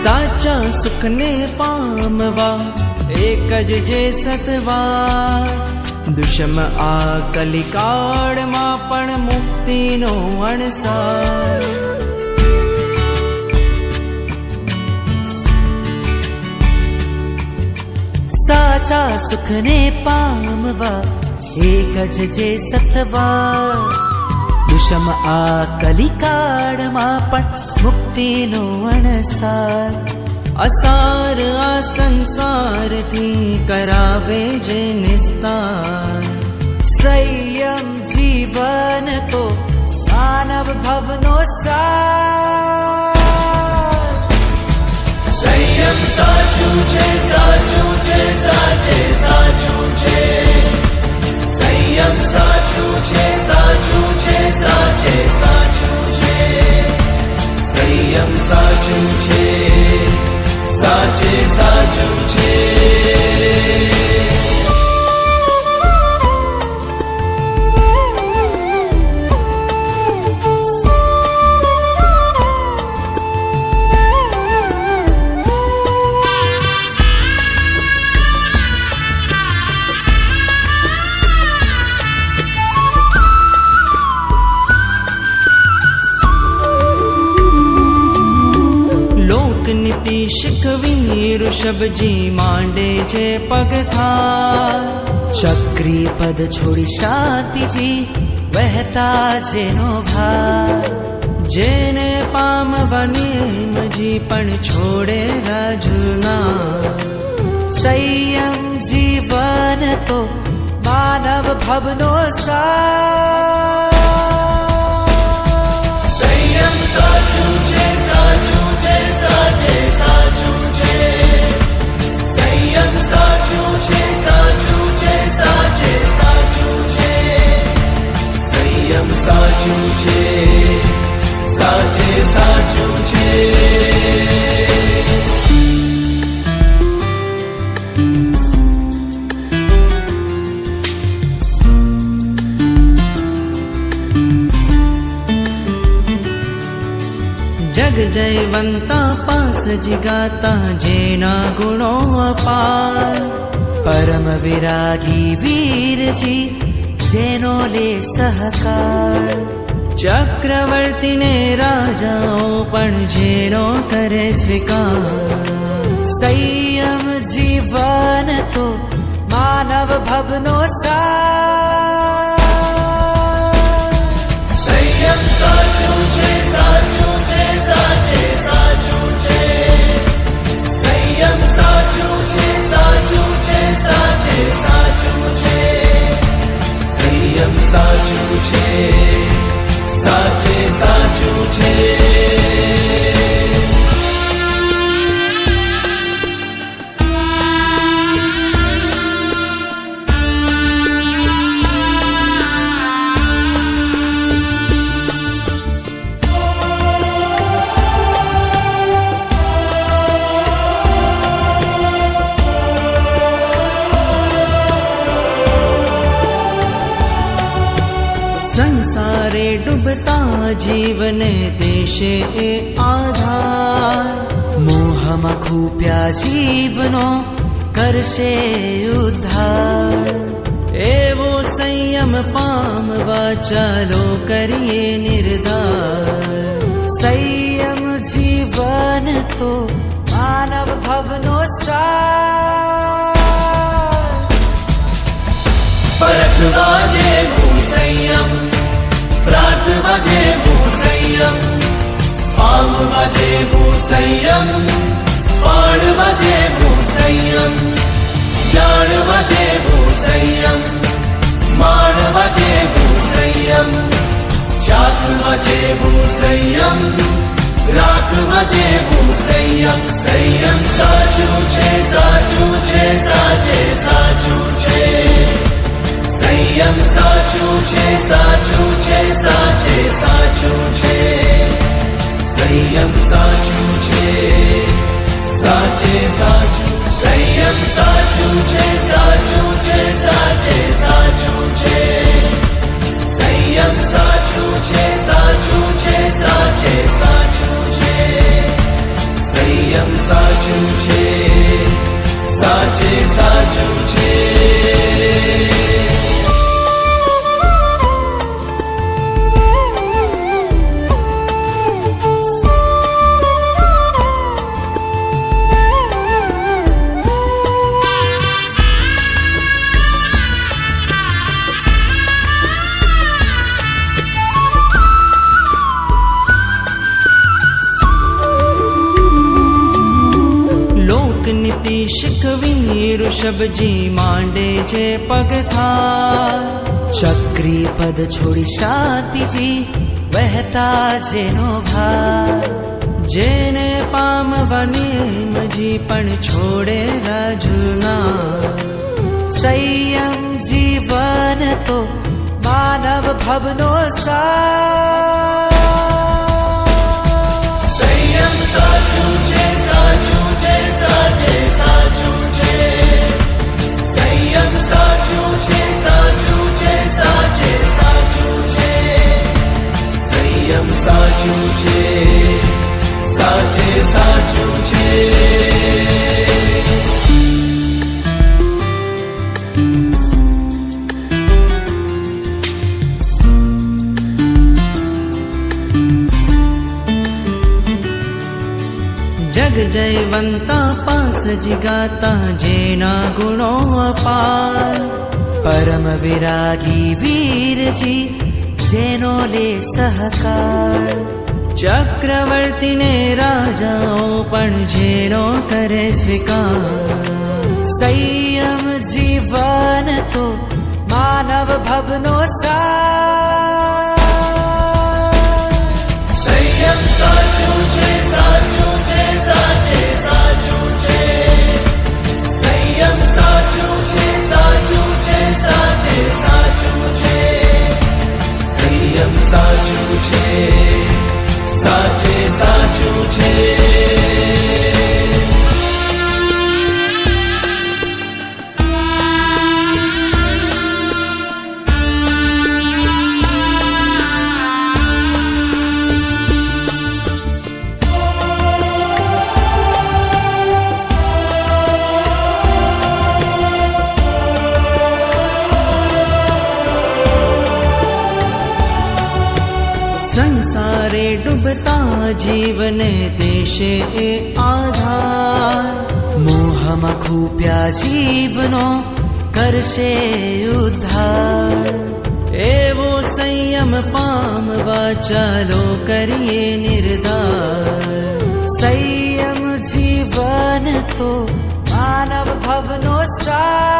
साचा सुखने पामवा एक ज जे सतवार। दुष्म आ कलिकाळમાં પણ મુક્તિનો અણસાર। साचा सुखने पामवा एक ज जे सतवार। दुष्म आ कलिकाळમાં પણ મુક્તિનો અણસાર। असार आ संसार थी करावे जे निस्तार। संयम जीवन तो मानव भवनो सार। संयम साचू छे साचू छे साचे साचू छे। संयम साचू छे साचू छे साचे साचू छे। संयम साचू छे साचे साचू छे। नीति शिखवी ऋषभ जी मांडे जे पगथार। चक्री पद छोड़ी शाती जी वहता जेनो भार। जेने पामवा नेम जी पण छोड़े राजुना। संयम जीवन तो मानव भवनो सार। संयम साचू छे साचू छे साचे साचू छे। संयम साचू छे साचू छे साचे साचू छे। संयम साचू छे साचे साचू छे। जग जयवंता पास जिगाता जेना गुणों अपार। परम विरागी वीर जी जेनो ले सहकार। चक्रवर्ती ने राजाओं पण जेनो करे स्वीकार। संयम जीवन तो मानव भवनो सार। संयम साचू छे साचू छे साचे साचू छे। संयम साचू छे साचू छे साचे साचू छे। संयम साचू छे साचे साचू छे। संसारे डूबता जीवन देशे आधार। मोहमा खूप्या जीवनो करशे उद्धार। एवो संयम पामवा चालो करिए निर्धार। संयम जीवन तो मानव भवनो सार। परखवा जेवू संयम प्रार्थवा जेवू संयम। पामवा जेवू संयम पाळवा जेवू संयम। जाणवा जेवू संयम माणवा जेवू संयम। चाखवा जेवू संयम राखवा जेवू संयम। संयम साचू छे साचू छे साचे साचू छे। संयम साचू छे साचू छे साचे साचू छे। संयम साचू छे साचे साचू। संयम साचू छे साचू छे साचे साचू छे। संयम साचू छे साचू छे साचे साचू छे। संयम શીખવી ઋષભજી માંડે જે પગથાર, ચક્રી પદ છોડી શાંતિજી વહેતા જેનો ભાર, જેને પામવા નેમજી પણ છોડે રાજુના, સંયમ જીવન તો માનવ ભવનો સાર. સંયમ સાચું છે, સાચું છે, સાચે સાચું છે. સંયમ સાચું છે, સાચું છે, સાચે સાચું છે. સંયમ સાચું છે, સાચે સાચું છે. જગ જયવંતા પાસ જીગાતા જેના ગુણો અપાર, પરમ વિરાગી વીરજી જેનો લે સહકાર, ચક્રવર્તીને રાજાઓ પણ જેનો કરે સ્વીકાર, સંયમ જીવન તો માનવ ભવનો સાર. સંયમ સાચું છે, સાચું છે, સાચે સાચું છે. સંયમ સાચું છે, સાચું છે, સાચે સાચું છે. સંયમ સાચું છે, સાચે સાચું છે. સંસારે ડૂબતા જીવને દેશે એ આધાર, મોહમાં ખૂપ્યા જીવનો કરશે ઉદ્ધાર, એવો સંયમ પામવા ચાલો કરીએ નિર્ધાર, સંયમ જીવન તો માનવ ભવનો સાર.